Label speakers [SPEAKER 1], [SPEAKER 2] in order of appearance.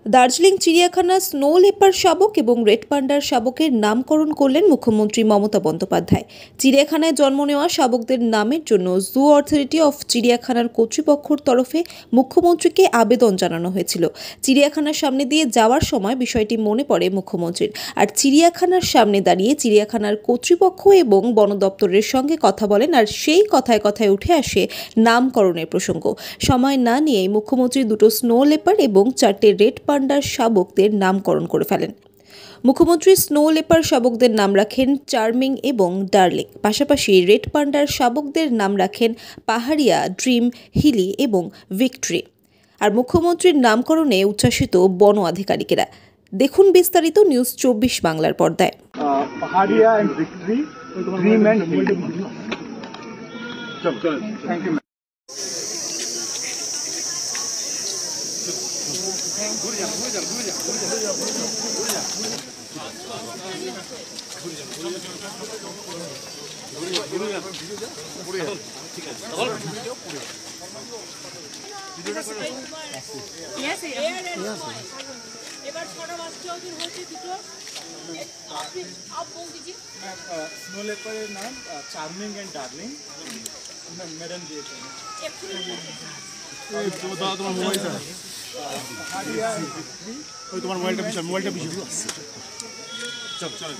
[SPEAKER 1] দার্জিলিং চিড়িয়াখানা স্নো লেপার শাবক এবং রেড পান্ডার শাবকের নামকরণ করলেন মুখ্যমন্ত্রী মমতা বন্দ্যোপাধ্যায়। চিড়িয়াখানায় জন্ম নেওয়া শাবকদের নামের জন্য জু অথরিটি অফ চিড়িয়াখানার কর্তৃপক্ষের তরফে মুখ্যমন্ত্রীকে আবেদন জানানো হয়েছিল। চিড়িয়াখানার সামনে দিয়ে যাওয়ার সময় বিষয়টি মনে পড়ে মুখ্যমন্ত্রীর। আর চিড়িয়াখানার সামনে দাঁড়িয়ে চিড়িয়াখানার কর্তৃপক্ষ এবং বন দপ্তরের সঙ্গে কথা বলেন, আর সেই কথায় কথায় উঠে আসে নামকরণের প্রসঙ্গ। সময় না নিয়েই মুখ্যমন্ত্রী দুটো স্নো লেপার এবং 4টে রেড পান্ডার শাবকদের নামকরণ করে ফেলেন। মুখ্যমন্ত্রী স্নো লেপার শাবকদের নাম রাখেন চার্মিং এবং ডার্লিং, পাশাপাশি রেড পান্ডার শাবকদের নাম রাখেন পাহাড়িয়া, ড্রিম, হিলি এবং ভিক্টরি। আর মুখ্যমন্ত্রীর নামকরণে উচ্ছ্বাসিত বন আধিকারিকেরা। দেখুন বিস্তারিত নিউজ 24 বাংলার পর্দায়।
[SPEAKER 2] Paharia and victory, dream and Hili. Thank you.
[SPEAKER 3] এবার ছটা বাচ্চা ওদের হয়েছে দুটো। আপনি আপ বল দিজি।
[SPEAKER 2] স্নো লেপারের নাম চার্মিং এন্ড ডার্লিং, ম্যাডাম দিয়েছেন। তোমার মোবাইলটা তোমার মোবাইলটা পিছনে চল চল।